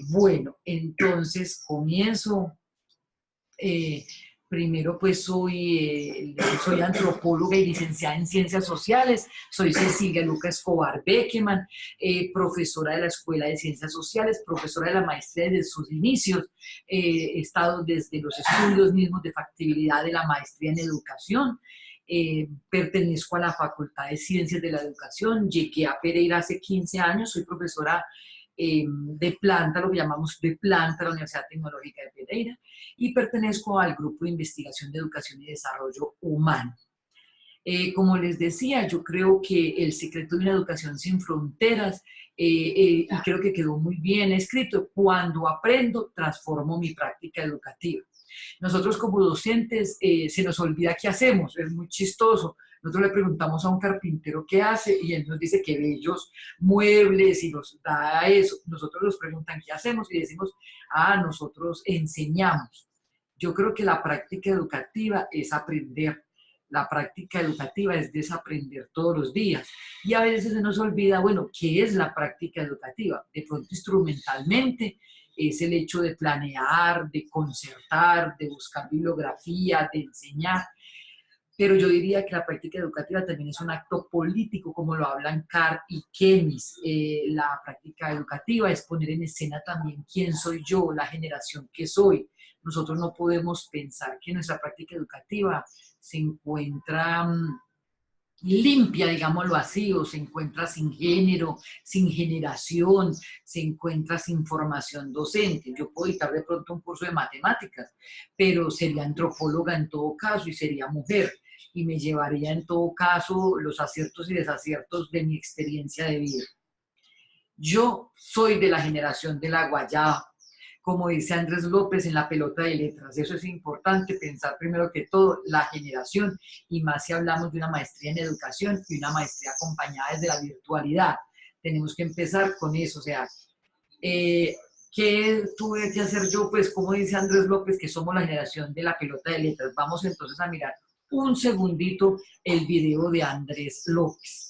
Bueno, entonces comienzo. Primero, pues soy antropóloga y licenciada en Ciencias Sociales. Soy Cecilia Luca Escobar Beckeman, profesora de la Escuela de Ciencias Sociales, profesora de la maestría desde sus inicios. He estado desde los estudios mismos de factibilidad de la maestría en educación. Pertenezco a la Facultad de Ciencias de la Educación. Llegué a Pereira hace 15 años. Soy profesora de planta, lo que llamamos de planta, la Universidad Tecnológica de Pereira, y pertenezco al Grupo de Investigación de Educación y Desarrollo Humano. Como les decía, yo creo que el secreto de una educación sin fronteras, y creo que quedó muy bien escrito: cuando aprendo, transformo mi práctica educativa. Nosotros como docentes se nos olvida qué hacemos, es muy chistoso. Nosotros le preguntamos a un carpintero qué hace y él nos dice que bellos muebles y nos da eso. Nosotros nos preguntan qué hacemos y decimos, nosotros enseñamos. Yo creo que la práctica educativa es aprender. La práctica educativa es desaprender todos los días. Y a veces se nos olvida, bueno, ¿qué es la práctica educativa? De pronto instrumentalmente es el hecho de planear, de concertar, de buscar bibliografía, de enseñar. Pero yo diría que la práctica educativa también es un acto político, como lo hablan Carr y Kemis. La práctica educativa es poner en escena también quién soy yo, la generación que soy. Nosotros no podemos pensar que nuestra práctica educativa se encuentra limpia, digámoslo así, o se encuentra sin género, sin generación, se encuentra sin formación docente. Yo puedo dictar de pronto un curso de matemáticas, pero sería antropóloga en todo caso y sería mujer, y me llevaría en todo caso los aciertos y desaciertos de mi experiencia de vida. Yo soy de la generación de la guayaba, como dice Andrés López en La pelota de letras. Eso es importante, pensar primero que todo la generación, y más si hablamos de una maestría en educación y una maestría acompañada desde la virtualidad. Tenemos que empezar con eso, o sea, ¿qué tuve que hacer yo? Pues como dice Andrés López, que somos la generación de La pelota de letras. Vamos entonces a mirar un segundito el video de Andrés López.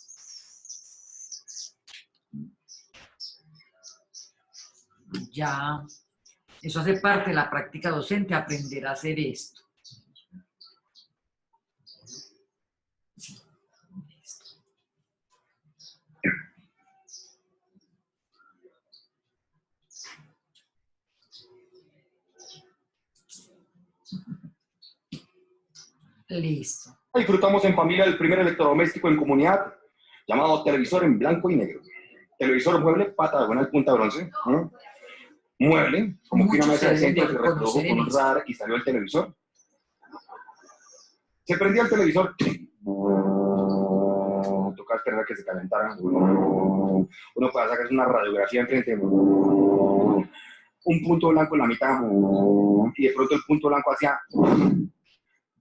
Ya, eso hace parte de la práctica docente, aprender a hacer esto. Listo. Disfrutamos en familia del primer electrodoméstico en comunidad, llamado televisor en blanco y negro. Televisor mueble, pata diagonal, punta bronce. Mueble, como que una mesa de centro que reprodujo con un radar y salió el televisor. Se prendía el televisor. Tocaba esperar a que se calentara. Uno puede sacar una radiografía enfrente. Un punto blanco en la mitad. Y de pronto el punto blanco hacía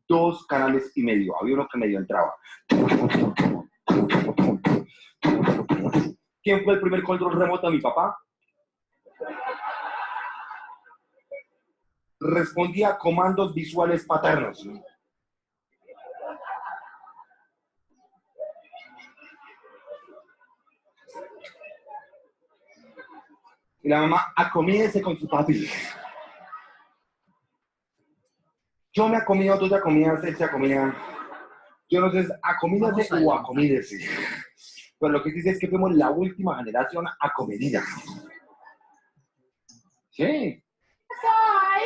2 canales y medio. Había uno que medio entraba. ¿Quién fue el primer control remoto de mi papá? Respondía a comandos visuales paternos. Y la mamá, acomídese con su papi. Yo me acomido, tú te acomidas, él se acomida. Yo no sé, acomídese o acomídese. Pero lo que dice es que fuimos la última generación acomedida. Sí. ¡Eso ahí!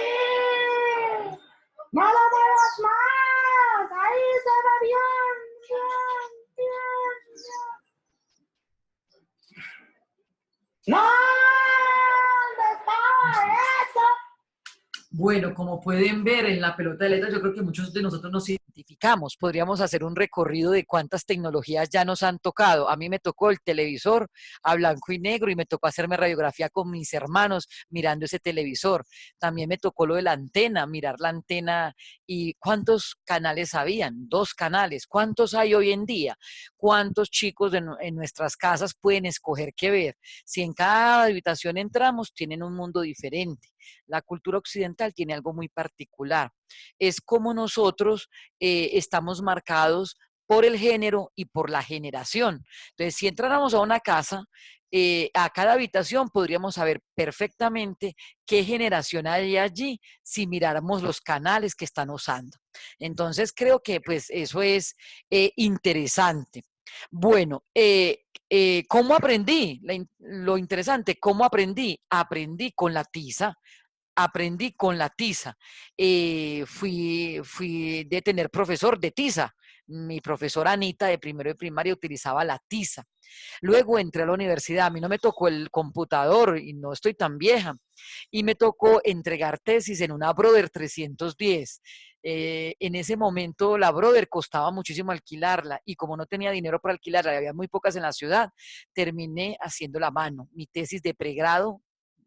¡No lo muevas más! ¡Ahí se ve bien! ¡No! ¿Dónde está eso? Bueno, como pueden ver en La pelota de letras, yo creo que muchos de nosotros nos identificamos. Podríamos hacer un recorrido de cuántas tecnologías ya nos han tocado. A mí me tocó el televisor a blanco y negro y me tocó hacerme radiografía con mis hermanos mirando ese televisor. También me tocó lo de la antena, mirar la antena y cuántos canales habían, 2 canales. ¿Cuántos hay hoy en día? ¿Cuántos chicos en nuestras casas pueden escoger qué ver? Si en cada habitación entramos, tienen un mundo diferente. La cultura occidental tiene algo muy particular. Es como nosotros estamos marcados por el género y por la generación. Entonces, si entráramos a una casa, a cada habitación podríamos saber perfectamente qué generación hay allí si miráramos los canales que están usando. Entonces creo que pues eso es interesante. Bueno, ¿cómo aprendí? Lo interesante, ¿cómo aprendí? Aprendí con la tiza. Aprendí con la tiza. Fui de tener profesor de tiza. Mi profesora Anita de primero de primaria utilizaba la tiza. Luego entré a la universidad, a mí no me tocó el computador y no estoy tan vieja, y me tocó entregar tesis en una Brother 310. En ese momento la Brother costaba muchísimo alquilarla y como no tenía dinero para alquilarla, y había muy pocas en la ciudad, terminé haciendo la mano. Mi tesis de pregrado,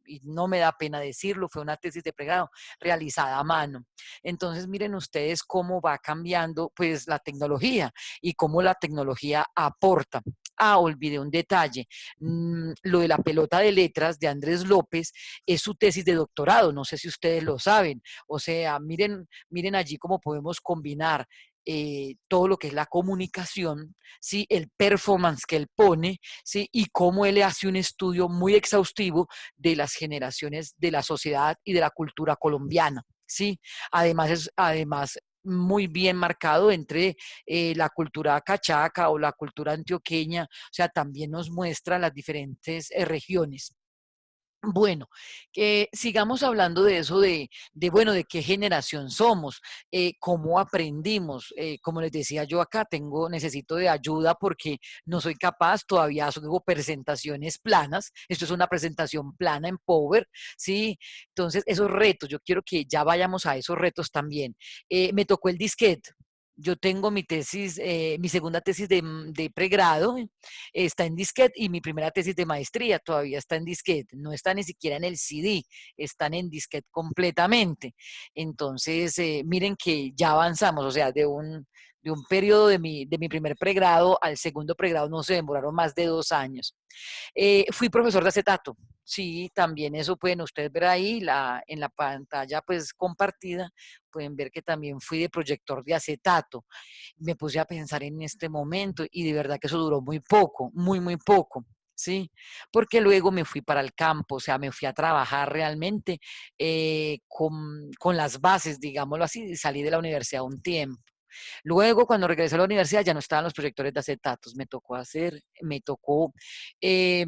y no me da pena decirlo, fue una tesis de pregrado realizada a mano. Entonces miren ustedes cómo va cambiando pues la tecnología y cómo la tecnología aporta. Ah, olvidé un detalle. Lo de la pelota de letras de Andrés López es su tesis de doctorado. No sé si ustedes lo saben. O sea, miren allí cómo podemos combinar todo lo que es la comunicación, ¿sí? El performance que él pone, ¿sí? Y cómo él hace un estudio muy exhaustivo de las generaciones de la sociedad y de la cultura colombiana. ¿Sí? Además muy bien marcado entre la cultura cachaca o la cultura antioqueña, o sea, también nos muestra las diferentes regiones. Bueno, sigamos hablando de eso, bueno, de qué generación somos, cómo aprendimos. Como les decía yo acá, necesito de ayuda porque no soy capaz, todavía hago presentaciones planas. Esto es una presentación plana en Power, ¿sí? Entonces, esos retos, yo quiero que ya vayamos a esos retos también. Me tocó el disquete. Yo tengo mi tesis, mi segunda tesis de pregrado, está en disquete y mi primera tesis de maestría todavía está en disquete, no está ni siquiera en el CD, están en disquete completamente. Entonces, miren que ya avanzamos, o sea, de un periodo de mi primer pregrado al segundo pregrado no se demoraron más de 2 años. Fui profesor de acetato. Sí, también eso pueden ustedes ver ahí en la pantalla pues compartida, pueden ver que también fui de proyector de acetato. Me puse a pensar en este momento y de verdad que eso duró muy poco, muy, muy poco. Sí, porque luego me fui para el campo, o sea, me fui a trabajar realmente con las bases, digámoslo así, y salí de la universidad un tiempo. Luego, cuando regresé a la universidad, ya no estaban los proyectores de acetatos. Me tocó eh,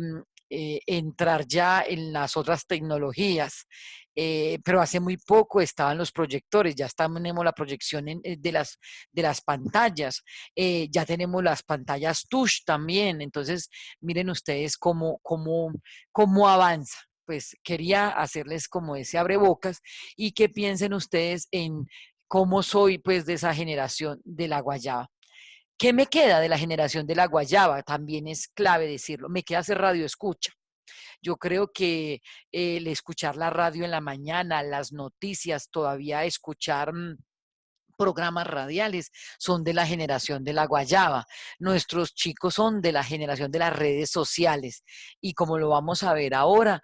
entrar ya en las otras tecnologías. Pero hace muy poco estaban los proyectores, ya tenemos la proyección de las pantallas, ya tenemos las pantallas touch también. Entonces, miren ustedes cómo avanza. Pues quería hacerles como ese abrebocas y que piensen ustedes en cómo soy pues de esa generación de la guayaba. ¿Qué me queda de la generación de la guayaba? También es clave decirlo. Me queda hacer radio escucha. Yo creo que el escuchar la radio en la mañana, las noticias, todavía escuchar programas radiales son de la generación de la guayaba. Nuestros chicos son de la generación de las redes sociales. Y como lo vamos a ver ahora,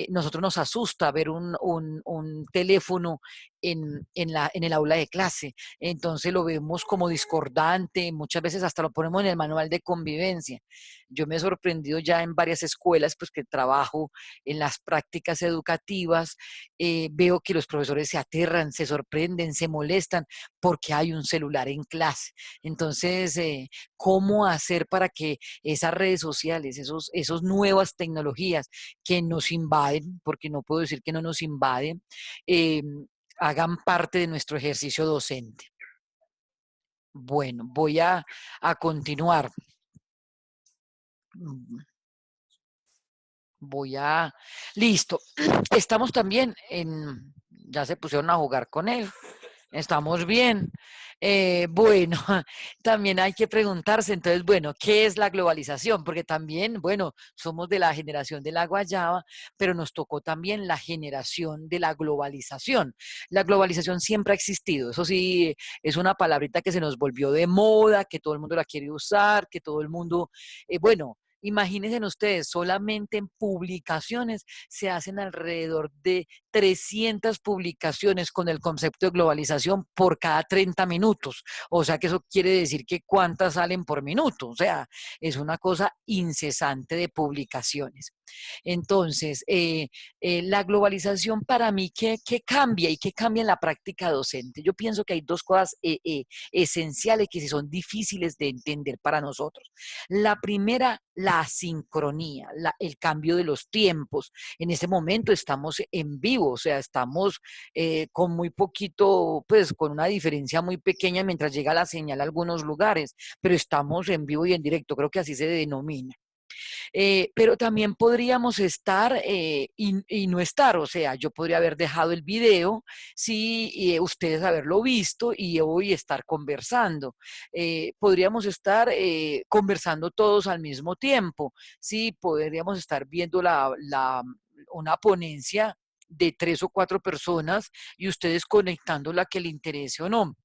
nosotros nos asusta ver un teléfono en el aula de clase. Entonces lo vemos como discordante, muchas veces hasta lo ponemos en el manual de convivencia. Yo me he sorprendido ya en varias escuelas, pues que trabajo en las prácticas educativas, veo que los profesores se aterran, se sorprenden, se molestan porque hay un celular en clase. Entonces, ¿cómo hacer para que esas redes sociales, esos nuevas tecnologías que nos invaden, porque no puedo decir que no nos invaden, hagan parte de nuestro ejercicio docente? Bueno, voy a continuar. Listo. Estamos también ya se pusieron a jugar con él. Estamos bien. Bueno, también hay que preguntarse, entonces, bueno, ¿qué es la globalización? Porque también, bueno, somos de la generación de la guayaba, pero nos tocó también la generación de la globalización. La globalización siempre ha existido, eso sí, es una palabrita que se nos volvió de moda, que todo el mundo la quiere usar, que todo el mundo, bueno, Imagínense ustedes, solamente en publicaciones se hacen alrededor de 300 publicaciones con el concepto de globalización por cada 30 minutos. O sea que eso quiere decir que cuántas salen por minuto. O sea, es una cosa incesante de publicaciones. Entonces, la globalización para mí, ¿qué cambia y qué cambia en la práctica docente? Yo pienso que hay dos cosas esenciales que sí son difíciles de entender para nosotros. La primera, la sincronía, el cambio de los tiempos. En este momento estamos en vivo, o sea, estamos con muy poquito, pues con una diferencia muy pequeña mientras llega la señal a algunos lugares, pero estamos en vivo y en directo, creo que así se denomina. Pero también podríamos estar y no estar, o sea, yo podría haber dejado el video, sí, y, ustedes haberlo visto y hoy estar conversando. Podríamos estar conversando todos al mismo tiempo, sí, podríamos estar viendo una ponencia de 3 o 4 personas y ustedes conectando la que le interese o no.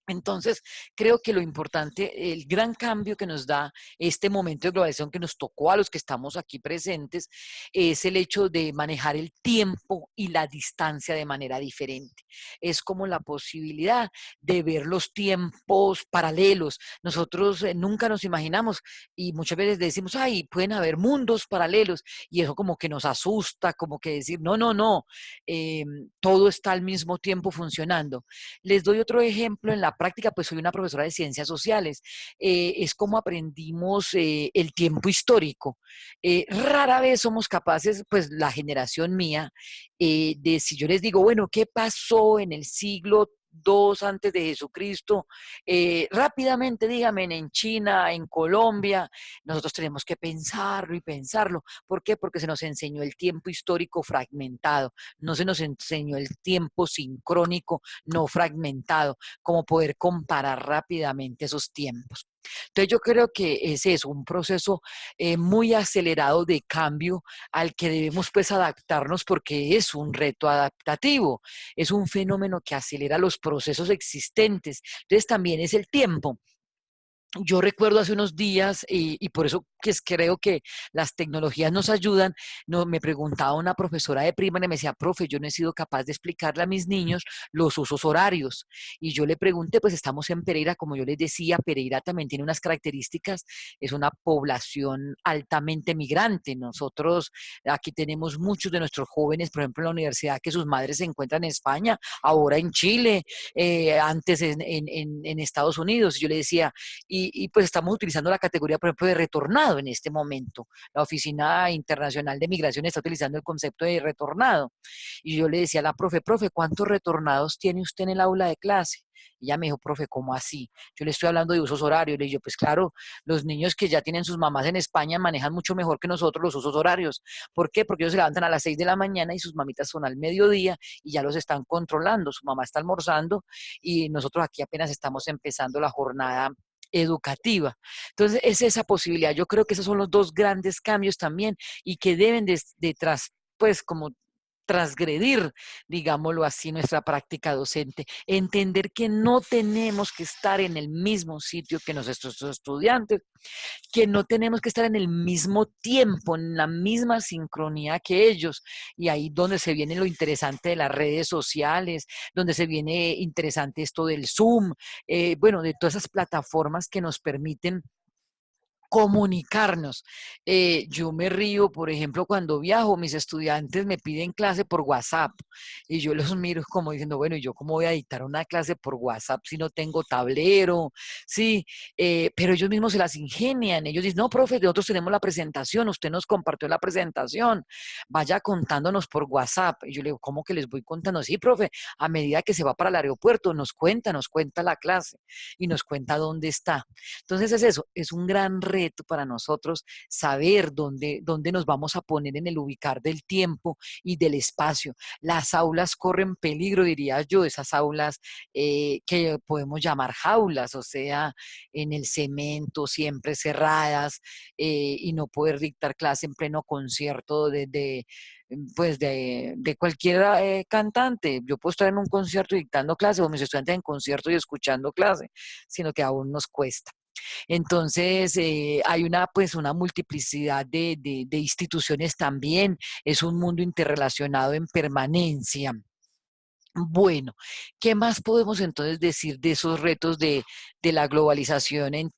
Entonces, creo que lo importante, el gran cambio que nos da este momento de globalización que nos tocó a los que estamos aquí presentes, es el hecho de manejar el tiempo y la distancia de manera diferente. Es como la posibilidad de ver los tiempos paralelos. Nosotros nunca nos imaginamos y muchas veces decimos, ay, pueden haber mundos paralelos y eso como que nos asusta, como que decir, no, no, no, eh, todo está al mismo tiempo funcionando. Les doy otro ejemplo en la práctica, pues soy una profesora de ciencias sociales. Es como aprendimos el tiempo histórico. Rara vez somos capaces, pues la generación mía, de si yo les digo, bueno, ¿qué pasó en el siglo II antes de Jesucristo? Rápidamente díganme en China, en Colombia, nosotros tenemos que pensarlo y pensarlo. ¿Por qué? Porque se nos enseñó el tiempo histórico fragmentado, no se nos enseñó el tiempo sincrónico no fragmentado, como poder comparar rápidamente esos tiempos. Entonces yo creo que ese es un proceso muy acelerado de cambio al que debemos pues adaptarnos porque es un reto adaptativo, es un fenómeno que acelera los procesos existentes. Entonces también es el tiempo. Yo recuerdo hace unos días, y por eso que creo que las tecnologías nos ayudan, no, me preguntaba una profesora de primaria y me decía, profe, yo no he sido capaz de explicarle a mis niños los usos horarios. Y yo le pregunté, pues estamos en Pereira, como yo les decía, Pereira también tiene unas características, es una población altamente migrante. Nosotros aquí tenemos muchos de nuestros jóvenes, por ejemplo, en la universidad, que sus madres se encuentran en España, ahora en Chile, antes en Estados Unidos. Yo le decía, pues estamos utilizando la categoría, por ejemplo, de retornado en este momento. La Oficina Internacional de Migración está utilizando el concepto de retornado. Y yo le decía a la profe, ¿cuántos retornados tiene usted en el aula de clase? Y ella me dijo, profe, ¿cómo así? Yo le estoy hablando de usos horarios. Le dije, pues claro, los niños que ya tienen sus mamás en España manejan mucho mejor que nosotros los usos horarios. ¿Por qué? Porque ellos se levantan a las 6 de la mañana y sus mamitas son al mediodía y ya los están controlando. Su mamá está almorzando y nosotros aquí apenas estamos empezando la jornada educativa. Entonces, es esa posibilidad. Yo creo que esos son los dos grandes cambios también y que deben pues como transgredir, digámoslo así, nuestra práctica docente. Entender que no tenemos que estar en el mismo sitio que nuestros estudiantes, que no tenemos que estar en el mismo tiempo, en la misma sincronía que ellos. Y ahí donde se viene lo interesante de las redes sociales, donde se viene interesante esto del Zoom, bueno, de todas esas plataformas que nos permiten comunicarnos. Yo me río, por ejemplo, cuando viajo, mis estudiantes me piden clase por WhatsApp y yo los miro como diciendo, bueno, ¿y yo cómo voy a dictar una clase por WhatsApp si no tengo tablero? Sí, pero ellos mismos se las ingenian. Ellos dicen, no, profe, nosotros tenemos la presentación, usted nos compartió la presentación, vaya contándonos por WhatsApp. Y yo le digo, ¿cómo que les voy contando? Sí, profe, a medida que se va para el aeropuerto, nos cuenta la clase y nos cuenta dónde está. Entonces es eso, es un gran reto para nosotros saber dónde nos vamos a poner en el ubicar del tiempo y del espacio. Las aulas corren peligro, diría yo, esas aulas que podemos llamar jaulas, o sea, en el cemento, siempre cerradas, y no poder dictar clase en pleno concierto pues de cualquier cantante. Yo puedo estar en un concierto dictando clase o mis estudiantes en concierto y escuchando clase, sino que aún nos cuesta. Entonces, hay pues, una multiplicidad de instituciones también. Es un mundo interrelacionado en permanencia. Bueno, ¿qué más podemos entonces decir de esos retos de la globalización,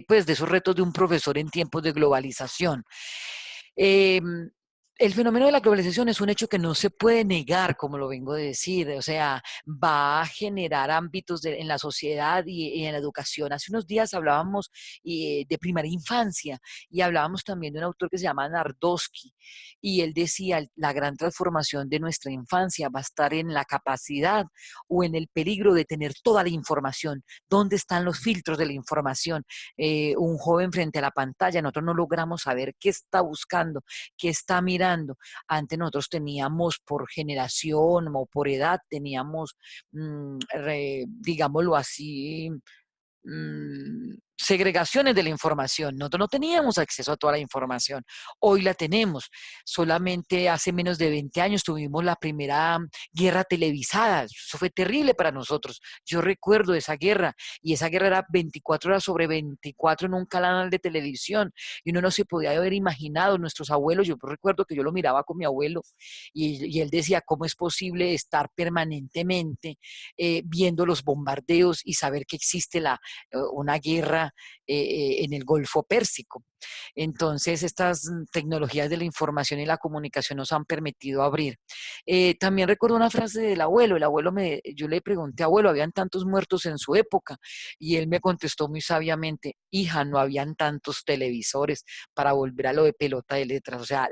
pues, de esos retos de un profesor en tiempos de globalización? Em, el fenómeno de la globalización es un hecho que no se puede negar, como lo vengo de decir, o sea, va a generar ámbitos en la sociedad y en la educación. Hace unos días hablábamos de primaria infancia y hablábamos también de un autor que se llama Nardowski y él decía, la gran transformación de nuestra infancia va a estar en la capacidad o en el peligro de tener toda la información. ¿Dónde están los filtros de la información? Un joven frente a la pantalla, nosotros no logramos saber qué está buscando, qué está mirando. Antes nosotros teníamos por generación o por edad, teníamos, digámoslo así, segregaciones de la información. Nosotros no teníamos acceso a toda la información. Hoy la tenemos. Solamente hace menos de 20 años tuvimos la primera guerra televisada. Eso fue terrible para nosotros. Yo recuerdo esa guerra y esa guerra era 24 horas sobre 24 en un canal de televisión y uno no se podía haber imaginado. Nuestros abuelos, yo recuerdo que yo lo miraba con mi abuelo y él decía, ¿cómo es posible estar permanentemente viendo los bombardeos y saber que existe una guerra en el Golfo Pérsico? Entonces, estas tecnologías de la información y la comunicación nos han permitido abrir. También recuerdo una frase del abuelo. Yo le pregunté, abuelo, ¿habían tantos muertos en su época? Y él me contestó muy sabiamente, hija, no habían tantos televisores para volver a lo de pelota de letras. O sea,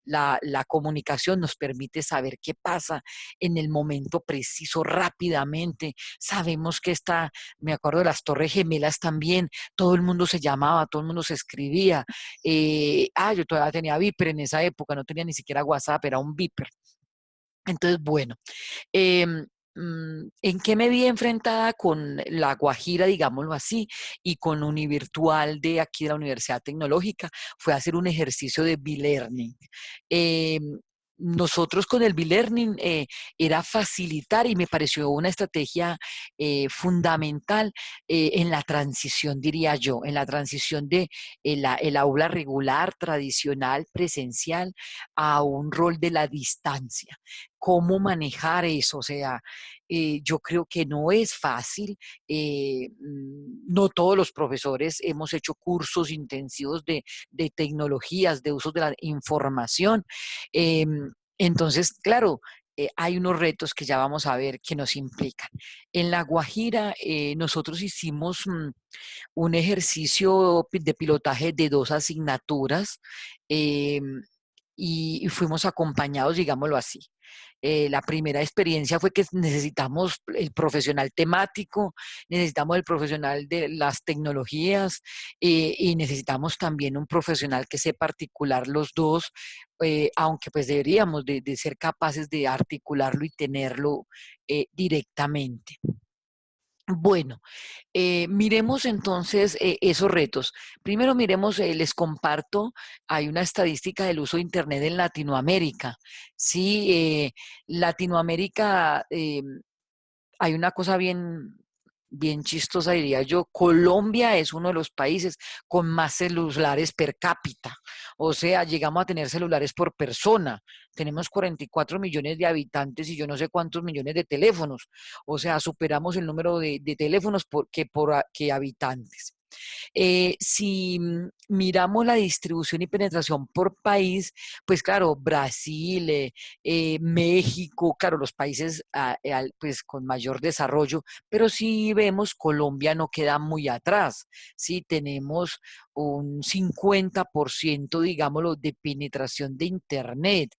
la comunicación nos permite saber qué pasa en el momento preciso, rápidamente. Sabemos que me acuerdo de las Torres Gemelas también, todo el mundo se llamaba, todo el mundo se escribía. Yo todavía tenía Viper en esa época, no tenía ni siquiera WhatsApp, era un Viper. Entonces, bueno, ¿en qué me vi enfrentada con la Guajira, digámoslo así, y con Univirtual de aquí de la Universidad Tecnológica? Fue hacer un ejercicio de B-Learning. Nosotros con el B-Learning era facilitar y me pareció una estrategia fundamental en la transición, diría yo, en la transición de el aula regular, tradicional, presencial, a un rol de la distancia. ¿Cómo manejar eso? O sea, yo creo que no es fácil. No todos los profesores hemos hecho cursos intensivos de tecnologías, de uso de la información. Eh, entonces, claro, hay unos retos que ya vamos a ver que nos implican. En La Guajira, nosotros hicimos un ejercicio de pilotaje de 2 asignaturas eh, y fuimos acompañados, digámoslo así. La primera experiencia fue que necesitamos el profesional temático, necesitamos el profesional de las tecnologías y necesitamos también un profesional que sepa articular los dos, aunque pues deberíamos de ser capaces de articularlo y tenerlo directamente. Bueno, miremos entonces esos retos. Primero miremos, les comparto, hay una estadística del uso de Internet en Latinoamérica. Sí, Latinoamérica, hay una cosa bien chistosa, diría yo. Colombia es uno de los países con más celulares per cápita. O sea, llegamos a tener celulares por persona. Tenemos 44 millones de habitantes y yo no sé cuántos millones de teléfonos. O sea, superamos el número de teléfonos que habitantes. Si miramos la distribución y penetración por país, pues claro, Brasil, México, claro, los países pues con mayor desarrollo, pero si vemos Colombia no queda muy atrás, sí tenemos un 50%, digámoslo, de penetración de Internet.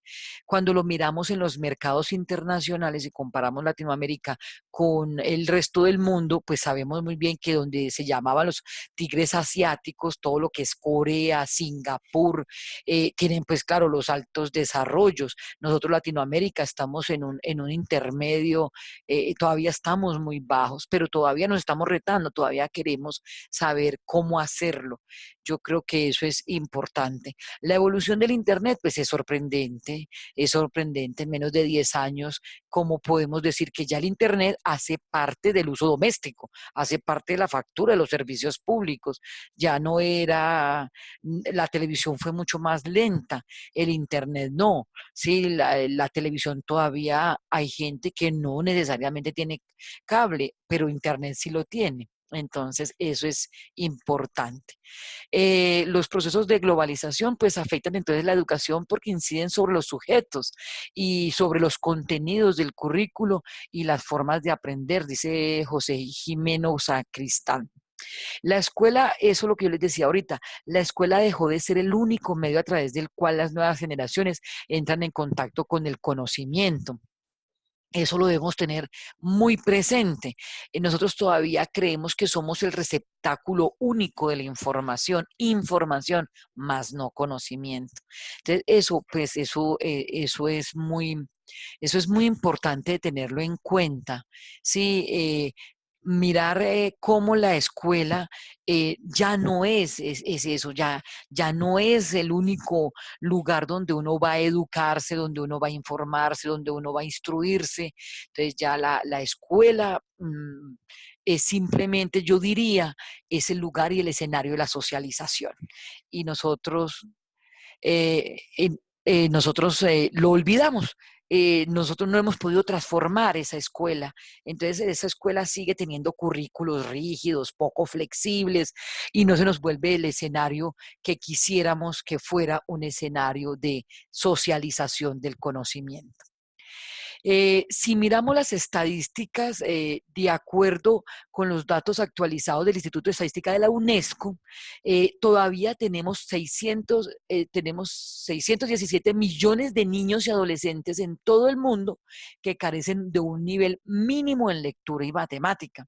Cuando lo miramos en los mercados internacionales y comparamos Latinoamérica con el resto del mundo, pues sabemos muy bien que donde se llamaban los tigres asiáticos, todo lo que es Corea, Singapur, tienen pues claro los altos desarrollos. Nosotros Latinoamérica estamos en un intermedio, todavía estamos muy bajos, pero todavía nos estamos retando, todavía queremos saber cómo hacerlo. Yo creo que eso es importante. La evolución del Internet, pues es sorprendente en menos de 10 años, como podemos decir que ya el Internet hace parte del uso doméstico, hace parte de la factura de los servicios públicos. Ya no era, la televisión fue mucho más lenta, el Internet no. Sí, la televisión todavía hay gente que no necesariamente tiene cable, pero Internet sí lo tiene. Entonces, eso es importante. Los procesos de globalización pues afectan entonces la educación porque inciden sobre los sujetos y sobre los contenidos del currículo y las formas de aprender, dice José Jimeno Sacristán. La escuela, eso es lo que yo les decía ahorita, la escuela dejó de ser el único medio a través del cual las nuevas generaciones entran en contacto con el conocimiento. Eso lo debemos tener muy presente. Nosotros todavía creemos que somos el receptáculo único de la información, más no conocimiento. Entonces, eso, pues, eso es muy importante tenerlo en cuenta. Sí, mirar cómo la escuela ya no es eso, ya no es el único lugar donde uno va a educarse, donde uno va a informarse, donde uno va a instruirse. Entonces ya la escuela es simplemente, yo diría, es el lugar y el escenario de la socialización. Y eh, en- nosotros lo olvidamos. Nosotros no hemos podido transformar esa escuela. Entonces, esa escuela sigue teniendo currículos rígidos, poco flexibles, y no se nos vuelve el escenario que quisiéramos que fuera un escenario de socialización del conocimiento. Si miramos las estadísticas, de acuerdo con los datos actualizados del Instituto de Estadística de la UNESCO, todavía tenemos 617 millones de niños y adolescentes en todo el mundo que carecen de un nivel mínimo en lectura y matemática.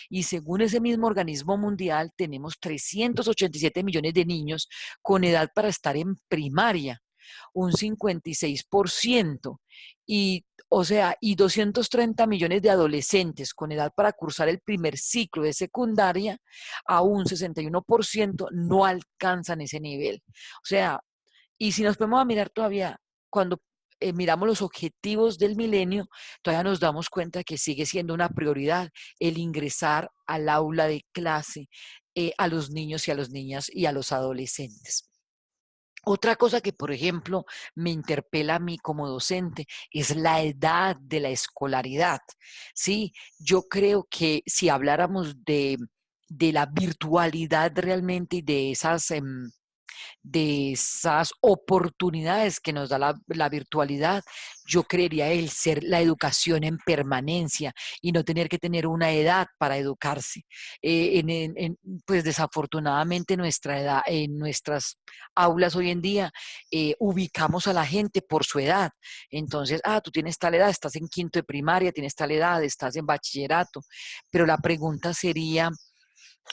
Y según ese mismo organismo mundial, tenemos 387 millones de niños con edad para estar en primaria, un 56%, y, o sea, y 230 millones de adolescentes con edad para cursar el primer ciclo de secundaria, a un 61% no alcanzan ese nivel. O sea, y si nos podemos mirar todavía, cuando miramos los objetivos del milenio, todavía nos damos cuenta que sigue siendo una prioridad el ingresar al aula de clase a los niños y a las niñas y a los adolescentes. Otra cosa que, por ejemplo, me interpela a mí como docente es la edad de la escolaridad. Sí, yo creo que si habláramos de la virtualidad realmente y de esas oportunidades que nos da la virtualidad, yo creería el ser la educación en permanencia y no tener que tener una edad para educarse. Pues desafortunadamente nuestra edad, en nuestras aulas hoy en día ubicamos a la gente por su edad. Entonces, tú tienes tal edad, estás en quinto de primaria, tienes tal edad, estás en bachillerato, pero la pregunta sería,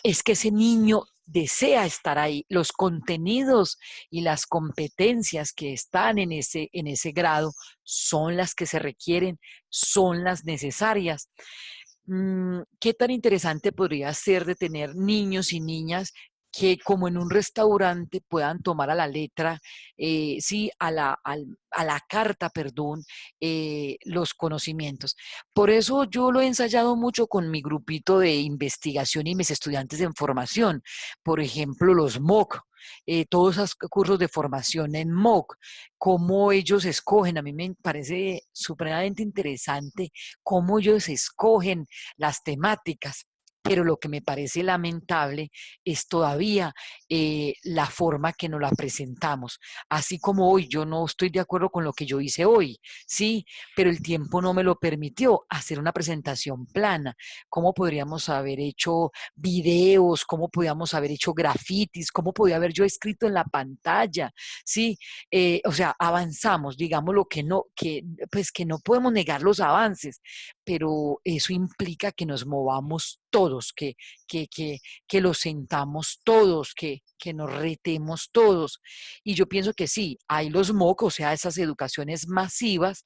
es que ese niño desea estar ahí. Los contenidos y las competencias que están en ese grado son las que se requieren, son las necesarias. ¿Qué tan interesante podría ser de tener niños y niñas que como en un restaurante puedan tomar a la letra, sí, a la carta, perdón, los conocimientos? Por eso yo lo he ensayado mucho con mi grupito de investigación y mis estudiantes en formación. Por ejemplo, los MOOC, todos esos cursos de formación en MOOC, cómo ellos escogen. A mí me parece supremamente interesante cómo ellos escogen las temáticas. Pero lo que me parece lamentable es todavía la forma que nos la presentamos. Así como hoy yo no estoy de acuerdo con lo que yo hice hoy, sí, pero el tiempo no me lo permitió hacer una presentación plana. ¿Cómo podríamos haber hecho videos? ¿Cómo podríamos haber hecho grafitis? ¿Cómo podía haber yo escrito en la pantalla? Sí, o sea, avanzamos, digamos lo que no, pues que no podemos negar los avances, pero eso implica que nos movamos todos, que, que, que los sentamos todos, que nos retemos todos. Y yo pienso que sí, hay los MOOC, o sea, esas educaciones masivas,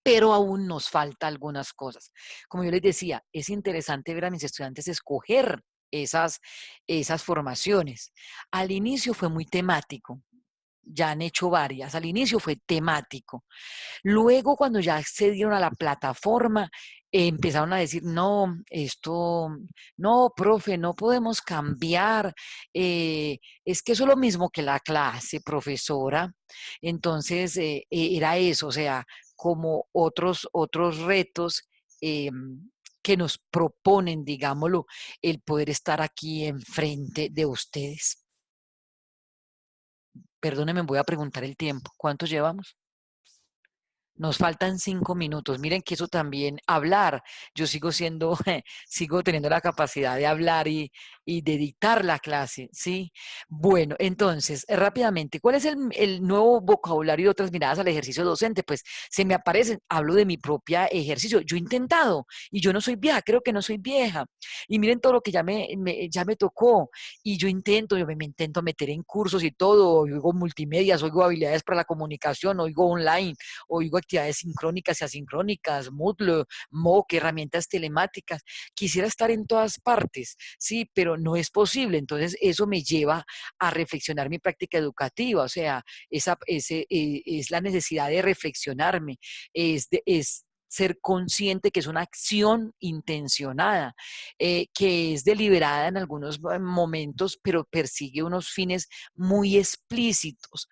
pero aún nos falta algunas cosas. Como yo les decía, es interesante ver a mis estudiantes escoger esas formaciones. Al inicio fue muy temático, ya han hecho varias, al inicio fue temático. Luego, cuando ya accedieron a la plataforma, empezaron a decir, no, esto, no, profe, no podemos cambiar, es que eso es lo mismo que la clase, profesora. Entonces, era eso, o sea, como otros retos eh, que nos proponen, digámoslo, el poder estar aquí enfrente de ustedes. Perdónenme, voy a preguntar el tiempo. ¿Cuánto llevamos? Nos faltan 5 minutos. Miren que eso también, hablar, yo sigo siendo, sigo teniendo la capacidad de hablar y de dictar la clase, ¿sí? Bueno, entonces, rápidamente, ¿cuál es el nuevo vocabulario y otras miradas al ejercicio docente? Pues se me aparecen, hablo de mi propia ejercicio. Yo he intentado y yo no soy vieja, creo que no soy vieja. Y miren todo lo que ya me tocó. Y yo intento, me intento meter en cursos y todo, oigo multimedias, oigo habilidades para la comunicación, oigo online, oigo actividades sincrónicas y asincrónicas, Moodle, MOOC, herramientas telemáticas. Quisiera estar en todas partes, sí, pero no es posible. Entonces, eso me lleva a reflexionar mi práctica educativa, o sea, es la necesidad de reflexionarme, es ser consciente que es una acción intencionada, que es deliberada en algunos momentos, pero persigue unos fines muy explícitos.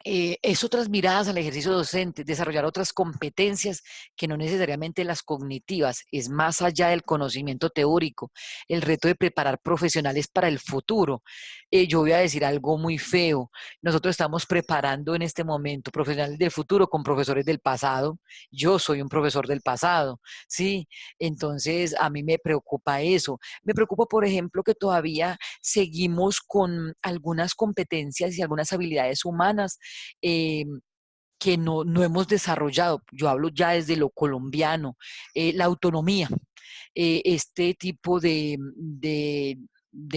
Eh, es otras miradas al ejercicio docente, desarrollar otras competencias que no necesariamente las cognitivas, es más allá del conocimiento teórico, el reto de preparar profesionales para el futuro. Yo voy a decir algo muy feo, nosotros estamos preparando en este momento profesionales del futuro con profesores del pasado, yo soy un profesor del pasado, ¿sí? Entonces a mí me preocupa eso, me preocupa por ejemplo que todavía seguimos con algunas competencias y algunas habilidades humanas eh, que no hemos desarrollado. Yo hablo ya desde lo colombiano, la autonomía, este tipo de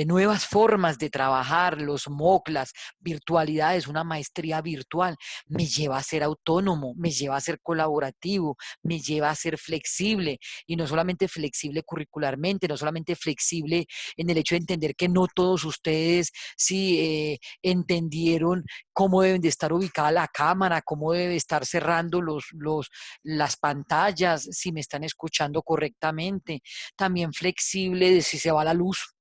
nuevas formas de trabajar, los MOOC, las virtualidades, una maestría virtual, me lleva a ser autónomo, me lleva a ser colaborativo, me lleva a ser flexible y no solamente flexible curricularmente, no solamente flexible en el hecho de entender que no todos ustedes sí entendieron cómo deben de estar ubicada la cámara, cómo debe estar cerrando las pantallas, si me están escuchando correctamente, también flexible de si se va la luz.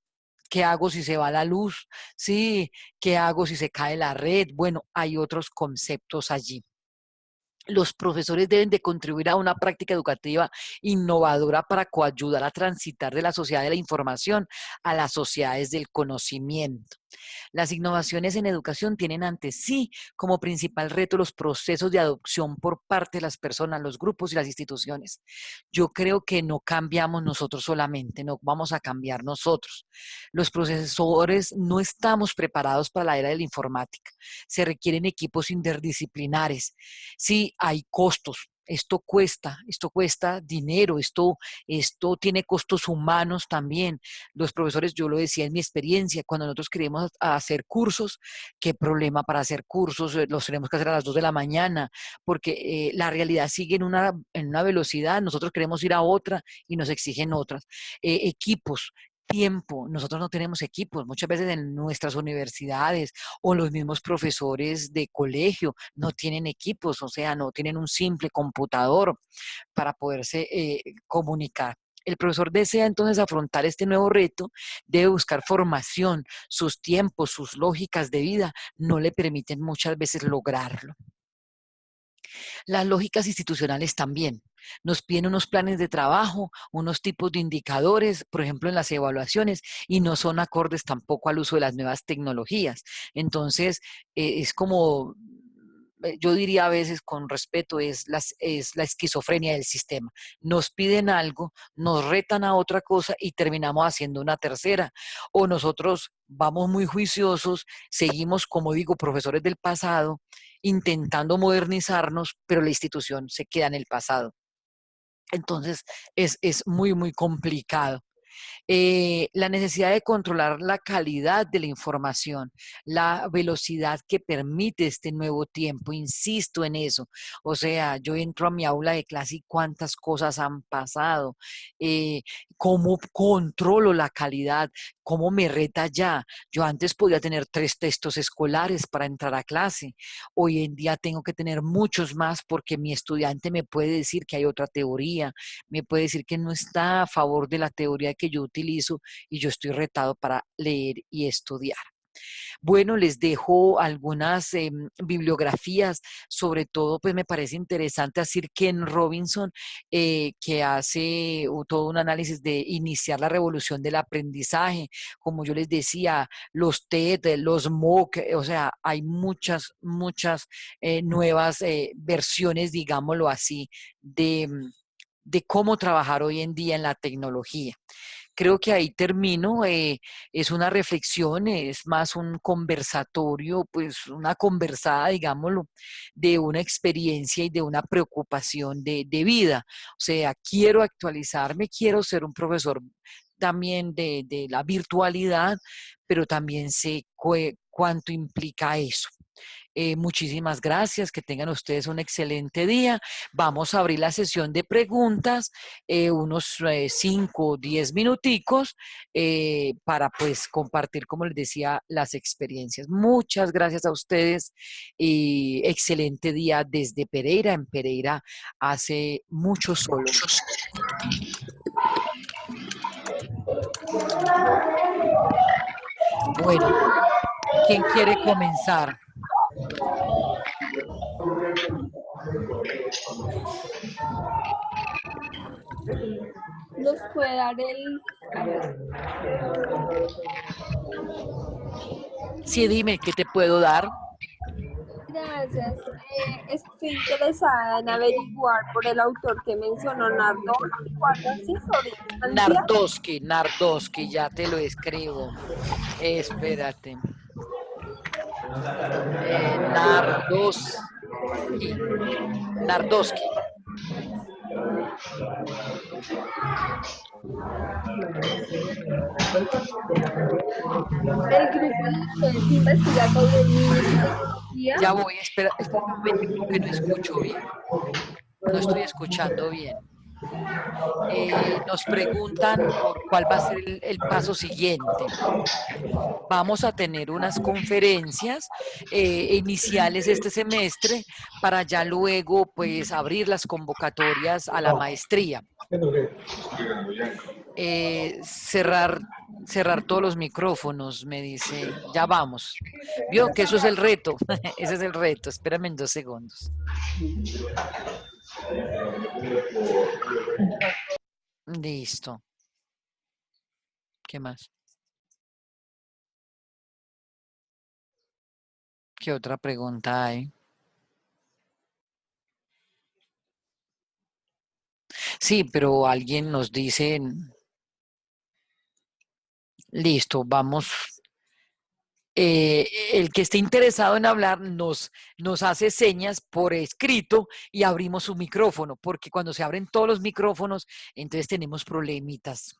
¿Qué hago si se va la luz? Sí, ¿qué hago si se cae la red? Bueno, hay otros conceptos allí. Los profesores deben de contribuir a una práctica educativa innovadora para coayudar a transitar de la sociedad de la información a las sociedades del conocimiento. Las innovaciones en educación tienen ante sí como principal reto los procesos de adopción por parte de las personas, los grupos y las instituciones. Yo creo que no cambiamos nosotros solamente, no vamos a cambiar nosotros. Los profesores no estamos preparados para la era de la informática. Se requieren equipos interdisciplinares. Sí, hay costos. Esto cuesta dinero, esto tiene costos humanos también. Los profesores, yo lo decía en mi experiencia, cuando nosotros queremos hacer cursos, qué problema para hacer cursos, los tenemos que hacer a las 2 de la mañana, porque la realidad sigue en una velocidad, nosotros queremos ir a otra y nos exigen otras. Equipos, tiempo, nosotros no tenemos equipos, muchas veces en nuestras universidades o los mismos profesores de colegio no tienen equipos, o sea, no tienen un simple computador para poderse comunicar. El profesor desea entonces afrontar este nuevo reto, debe buscar formación, sus tiempos, sus lógicas de vida no le permiten muchas veces lograrlo. Las lógicas institucionales también. Nos piden unos planes de trabajo, unos tipos de indicadores, por ejemplo, en las evaluaciones, y no son acordes tampoco al uso de las nuevas tecnologías. Entonces, es como, yo diría a veces con respeto, es la esquizofrenia del sistema. Nos piden algo, nos retan a otra cosa y terminamos haciendo una tercera. O nosotros vamos muy juiciosos, seguimos, como digo, profesores del pasado, intentando modernizarnos, pero la institución se queda en el pasado. Entonces, es muy, muy complicado. La necesidad de controlar la calidad de la información, la velocidad que permite este nuevo tiempo, insisto en eso. O sea, yo entro a mi aula de clase y cuántas cosas han pasado, eh, cómo controlo la calidad, cómo me reta ya. Yo antes podía tener 3 textos escolares para entrar a clase. Hoy en día tengo que tener muchos más porque mi estudiante me puede decir que hay otra teoría, me puede decir que no está a favor de la teoría que yo utilizo y yo estoy retado para leer y estudiar. Bueno, les dejo algunas bibliografías, sobre todo, pues me parece interesante decir Ken Robinson, que hace todo un análisis de iniciar la revolución del aprendizaje, como yo les decía, los TED, los MOOC, o sea, hay muchas nuevas versiones, digámoslo así, de cómo trabajar hoy en día en la tecnología. Creo que ahí termino. Es una reflexión, es más un conversatorio, pues una conversada, digámoslo, de una experiencia y de una preocupación de vida. O sea, quiero actualizarme, quiero ser un profesor también de la virtualidad, pero también sé cuánto implica eso. Muchísimas gracias, que tengan ustedes un excelente día. Vamos a abrir la sesión de preguntas, unos 5 o 10 minuticos para pues compartir, como les decía, las experiencias. Muchas gracias a ustedes y excelente día desde Pereira. En Pereira hace mucho sol. Bueno, ¿quién quiere comenzar? ¿Nos puede dar el...? Sí, dime, ¿qué te puedo dar? Gracias. Estoy interesada en averiguar por el autor que mencionó Nardoni o algo así sobre infancia. Nardowski, ya te lo escribo. Espérate. Nardowski. El grupo de ustedes investiga sobre niños y tecnología. Ya voy, espera un momento que no escucho bien. No estoy escuchando bien. Nos preguntan por cuál va a ser el paso siguiente. Vamos a tener unas conferencias iniciales este semestre para ya luego pues abrir las convocatorias a la maestría. Cerrar todos los micrófonos, me dice. Ya vamos. Vio que eso es el reto. Ese es el reto. Espérame en 2 segundos. Listo. ¿Qué más? ¿Qué otra pregunta hay? Sí, pero alguien nos dice, listo, vamos. El que esté interesado en hablar nos hace señas por escrito y abrimos su micrófono, porque cuando se abren todos los micrófonos, entonces tenemos problemitas.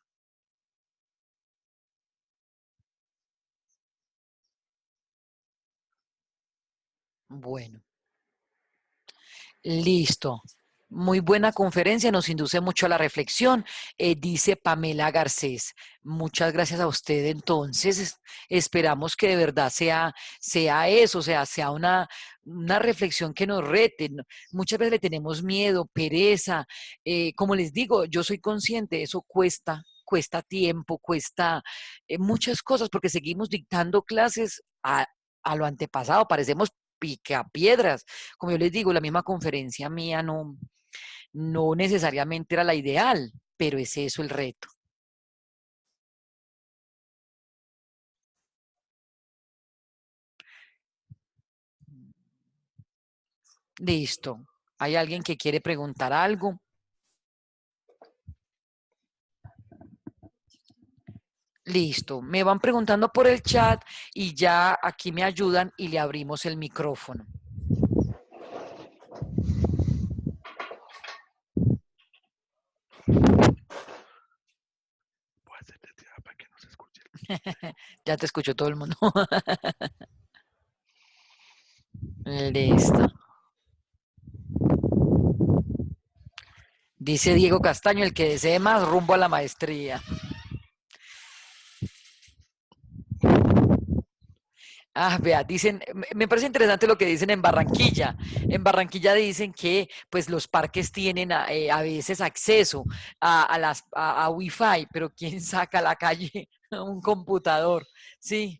Bueno, listo. Muy buena conferencia, nos induce mucho a la reflexión, dice Pamela Garcés. Muchas gracias a usted. Entonces, esperamos que de verdad sea eso, o sea una reflexión que nos rete. Muchas veces le tenemos miedo, pereza. Como les digo, yo soy consciente, eso cuesta tiempo, cuesta muchas cosas, porque seguimos dictando clases a lo antepasado, parecemos picapiedras. Como yo les digo, la misma conferencia mía no necesariamente era la ideal, pero es eso el reto. Listo. ¿Hay alguien que quiere preguntar algo? Listo. Me van preguntando por el chat y ya aquí me ayudan y le abrimos el micrófono. Ya te escuchó todo el mundo. Listo. Dice Diego Castaño, el que desee más rumbo a la maestría. Ah, vea, dicen, me parece interesante lo que dicen en Barranquilla. En Barranquilla dicen que pues los parques tienen a veces acceso a Wi-Fi, pero ¿quién saca a la calle un computador? Sí.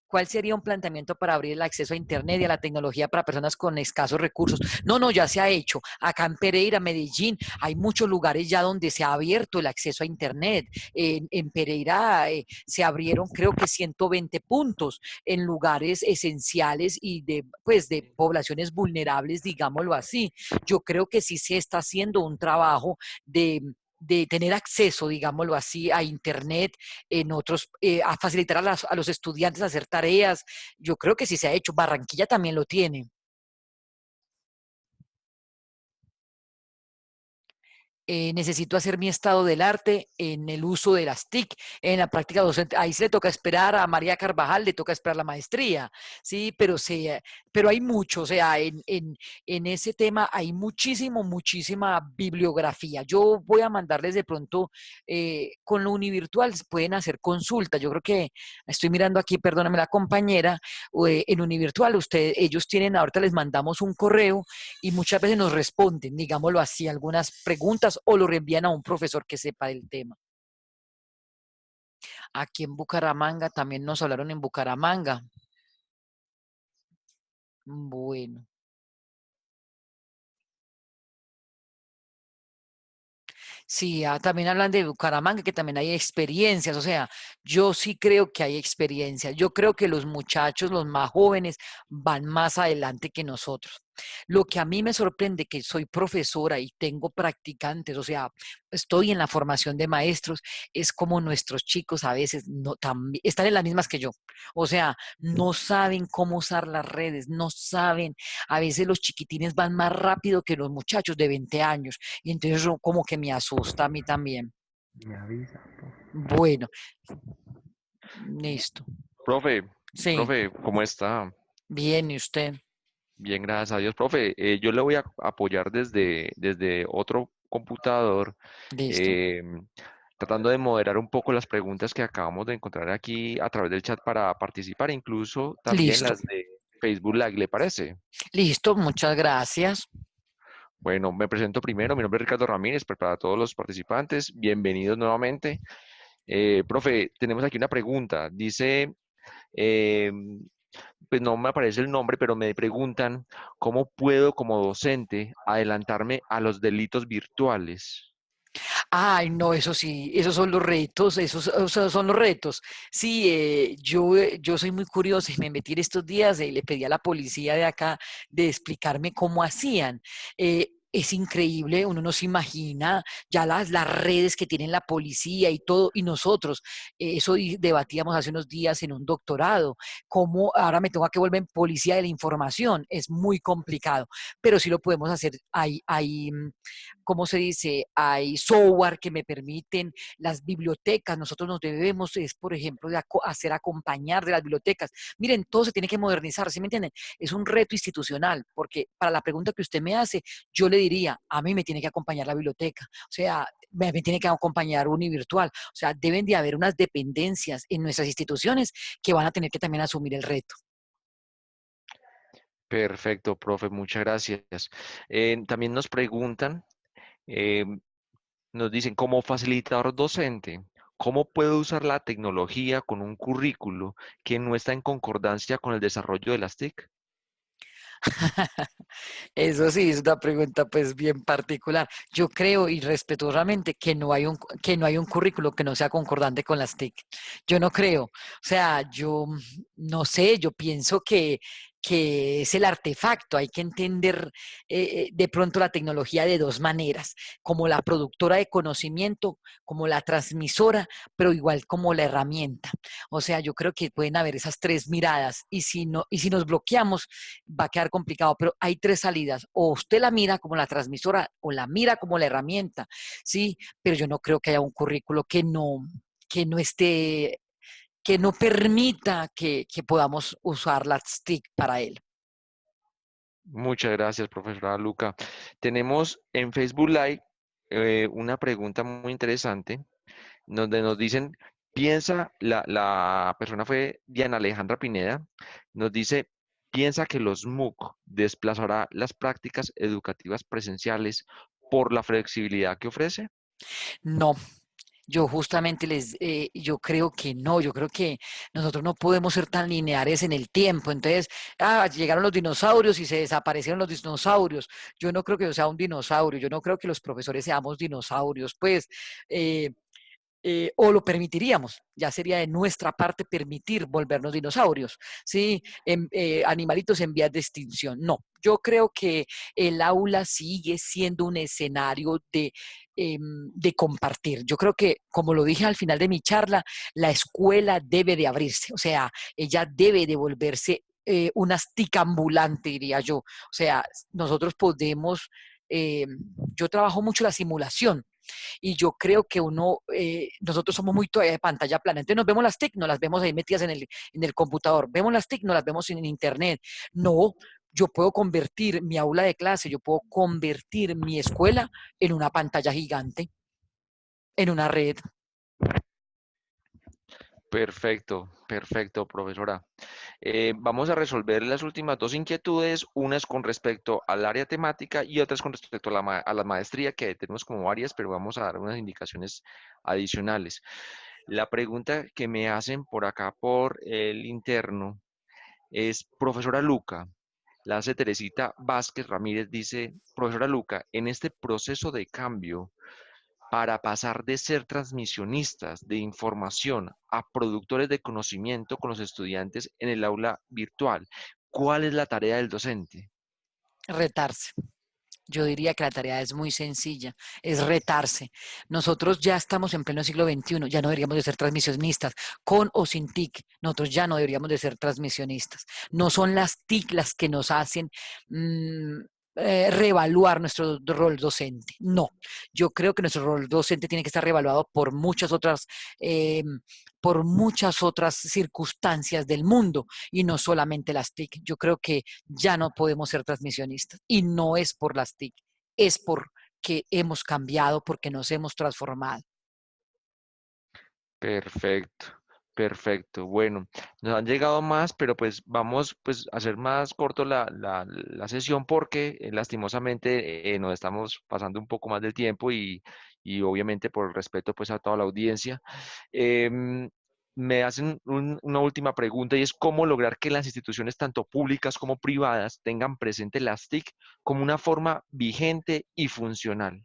¿Cuál sería un planteamiento para abrir el acceso a Internet y a la tecnología para personas con escasos recursos? No, no, ya se ha hecho. Acá en Pereira, Medellín, hay muchos lugares ya donde se ha abierto el acceso a Internet. En Pereira se abrieron creo que 120 puntos en lugares esenciales y pues, de poblaciones vulnerables, digámoslo así. Yo creo que sí se está haciendo un trabajo de tener acceso, digámoslo así, a Internet, en otros, a facilitar a los estudiantes a hacer tareas. Yo creo que sí se ha hecho. Barranquilla también lo tiene. Necesito hacer mi estado del arte en el uso de las TIC, en la práctica docente. Ahí se le toca esperar a María Carvajal, le toca esperar la maestría, sí, pero hay mucho, o sea, en ese tema hay muchísima bibliografía. Yo voy a mandarles de pronto, con lo univirtual pueden hacer consulta. Yo creo que estoy mirando aquí, perdóname la compañera, en univirtual, ellos tienen, ahorita les mandamos un correo y muchas veces nos responden, digámoslo así, algunas preguntas o lo reenvían a un profesor que sepa del tema. Aquí en Bucaramanga también nos hablaron en Bucaramanga. Bueno. Sí, también hablan de Bucaramanga, que también hay experiencias, o sea, yo sí creo que hay experiencias, yo creo que los muchachos, los más jóvenes, van más adelante que nosotros. Lo que a mí me sorprende, que soy profesora y tengo practicantes, o sea, estoy en la formación de maestros, es como nuestros chicos a veces no, están en las mismas que yo, o sea, no saben cómo usar las redes, no saben, a veces los chiquitines van más rápido que los muchachos de 20 años. Y entonces eso como que me asusta a mí también. Me avisa, Bueno, listo. Profe, Sí, profe, ¿cómo está? bien, ¿y usted? Bien, gracias a Dios. Profe, yo le voy a apoyar desde otro computador, Listo. eh, tratando de moderar un poco las preguntas que acabamos de encontrar aquí a través del chat para participar, incluso también Listo. las de Facebook Live, ¿le parece? Listo, muchas gracias. Bueno, me presento primero. Mi nombre es Ricardo Ramírez, pero para todos los participantes, bienvenidos nuevamente. Profe, tenemos aquí una pregunta. Dice, eh, pues no me aparece el nombre, pero me preguntan cómo puedo como docente adelantarme a los delitos virtuales. Ay, no, eso sí, esos son los retos, esos son los retos. Sí, yo soy muy curiosa y me metí en estos días y le pedí a la policía de acá de explicarme cómo hacían. Es increíble, uno no se imagina ya las redes que tienen la policía y todo, y nosotros, eso debatíamos hace unos días en un doctorado, cómo ahora me tengo que volver policía de la información, es muy complicado, pero sí lo podemos hacer. ¿Cómo se dice? Hay software que me permiten, las bibliotecas, nosotros nos debemos, es por ejemplo, de hacer acompañar de las bibliotecas. Miren, todo se tiene que modernizar, ¿sí me entienden? Es un reto institucional, porque para la pregunta que usted me hace, yo le diría, a mí me tiene que acompañar la biblioteca, o sea, me tiene que acompañar Univirtual, o sea, deben de haber unas dependencias en nuestras instituciones que van a tener que también asumir el reto. Perfecto, profe, muchas gracias. También nos preguntan, eh, nos dicen, como facilitador docente, ¿cómo puedo usar la tecnología con un currículo que no está en concordancia con el desarrollo de las TIC? Eso sí, es una pregunta pues bien particular. Yo creo y respetuosamente que no hay un currículo que no sea concordante con las TIC. Yo no creo. O sea, yo no sé, yo pienso que es el artefacto. Hay que entender de pronto la tecnología de dos maneras, como la productora de conocimiento, como la transmisora, pero igual como la herramienta. O sea, yo creo que pueden haber esas tres miradas y si no, y si nos bloqueamos, va a quedar complicado, pero hay tres salidas. O usted la mira como la transmisora o la mira como la herramienta, ¿sí? Pero yo no creo que haya un currículo que no esté que no permita que podamos usar las TIC para él. Muchas gracias, profesora Luca. Tenemos en Facebook Live una pregunta muy interesante donde nos dicen, la persona fue Diana Alejandra Pineda, nos dice, piensa que los MOOC desplazará las prácticas educativas presenciales por la flexibilidad que ofrece. No, yo justamente yo creo que no, yo creo que nosotros no podemos ser tan lineares en el tiempo. Entonces, llegaron los dinosaurios y se desaparecieron los dinosaurios. Yo no creo que yo sea un dinosaurio, yo no creo que los profesores seamos dinosaurios, pues. eh, o lo permitiríamos, ya sería de nuestra parte permitir volvernos dinosaurios, ¿sí? Animalitos en vías de extinción. No, yo creo que el aula sigue siendo un escenario de compartir. Yo creo que, como lo dije al final de mi charla, la escuela debe de abrirse, o sea, ella debe de volverse una astica ambulante, diría yo. O sea, nosotros podemos, eh, yo trabajo mucho la simulación, y yo creo que nosotros somos muy todavía de pantalla plana. Entonces nos vemos las TIC, no las vemos ahí metidas en el computador. Vemos las TIC, no las vemos en internet. No, yo puedo convertir mi aula de clase, yo puedo convertir mi escuela en una pantalla gigante, en una red. Perfecto, perfecto, profesora. Vamos a resolver las últimas dos inquietudes. Una es con respecto al área temática y otra es con respecto a a la maestría, que tenemos como varias, pero vamos a dar unas indicaciones adicionales. La pregunta que me hacen por acá por el interno es, profesora Luca, la hace Teresita Vázquez Ramírez, dice, profesora Luca, en este proceso de cambio, para pasar de ser transmisionistas de información a productores de conocimiento con los estudiantes en el aula virtual, ¿cuál es la tarea del docente? Retarse. Yo diría que la tarea es muy sencilla, es retarse. Nosotros ya estamos en pleno siglo XXI, ya no deberíamos de ser transmisionistas, con o sin TIC, nosotros ya no deberíamos de ser transmisionistas. No son las TIC las que nos hacen mm, reevaluar nuestro rol docente. No, yo creo que nuestro rol docente tiene que estar reevaluado eh, por muchas otras circunstancias del mundo y no solamente las TIC. Yo creo que ya no podemos ser transmisionistas y no es por las TIC, es porque hemos cambiado, porque nos hemos transformado. Perfecto, perfecto. Bueno, nos han llegado más, pero pues vamos pues a hacer más corto la sesión porque lastimosamente nos estamos pasando un poco más del tiempo y obviamente por respeto pues a toda la audiencia. Em, Me hacen una última pregunta y es cómo lograr que las instituciones tanto públicas como privadas tengan presente las TIC como una forma vigente y funcional.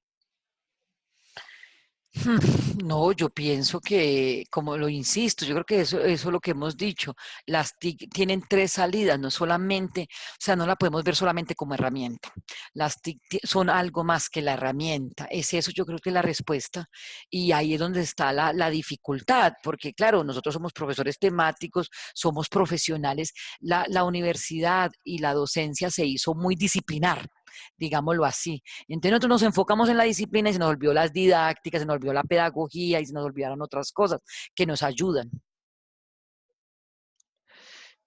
No, yo pienso que, como lo insisto, yo creo que eso es lo que hemos dicho. Las TIC tienen tres salidas, no solamente, o sea, no la podemos ver solamente como herramienta. Las TIC son algo más que la herramienta. Es eso, yo creo que es la respuesta. Y ahí es donde está la dificultad, porque claro, nosotros somos profesores temáticos, somos profesionales. La universidad y la docencia se hizo muy disciplinar, digámoslo así. Entonces nosotros nos enfocamos en la disciplina y se nos olvidó las didácticas, se nos olvidó la pedagogía y se nos olvidaron otras cosas que nos ayudan.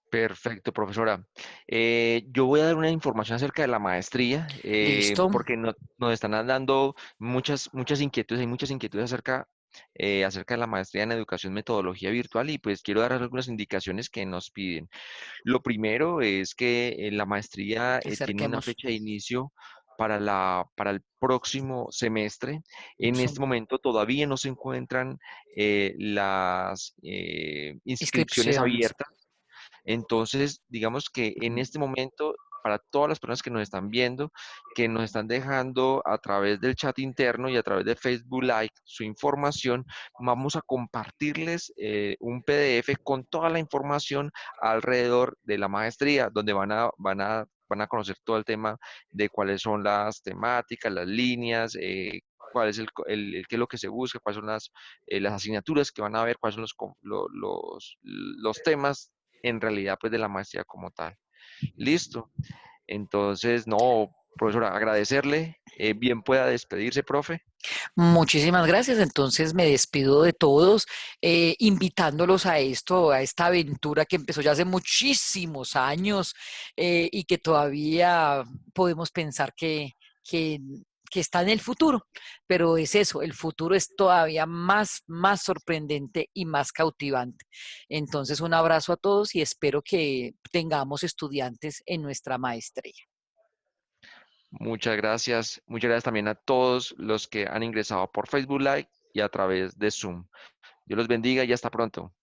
Perfecto, profesora. Yo voy a dar una información acerca de la maestría, ¿Listo? porque nos están dando muchas inquietudes, hay muchas inquietudes acerca de la maestría en educación metodología virtual y pues quiero dar algunas indicaciones que nos piden. Lo primero es que la maestría tiene una Acerquemos. fecha de inicio para el próximo semestre. En Son este momento todavía no se encuentran las inscripciones inscripciones. abiertas. Entonces, digamos que en este momento, para todas las personas que nos están viendo, que nos están dejando a través del chat interno y a través de Facebook Live su información, vamos a compartirles un PDF con toda la información alrededor de la maestría, donde van a conocer todo el tema de cuáles son las temáticas, las líneas, cuál es qué es lo que se busca, cuáles son las asignaturas que van a ver, cuáles son los temas en realidad pues de la maestría como tal. Listo. Entonces, no, Profesora, agradecerle. Bien pueda despedirse, profe. Muchísimas gracias. Entonces me despido de todos, invitándolos a esto, a esta aventura que empezó ya hace muchísimos años y que todavía podemos pensar que, que está en el futuro. Pero es eso, el futuro es todavía más sorprendente y más cautivante. Entonces, un abrazo a todos y espero que tengamos estudiantes en nuestra maestría. Muchas gracias. Muchas gracias también a todos los que han ingresado por Facebook Live y a través de Zoom. Dios los bendiga y hasta pronto.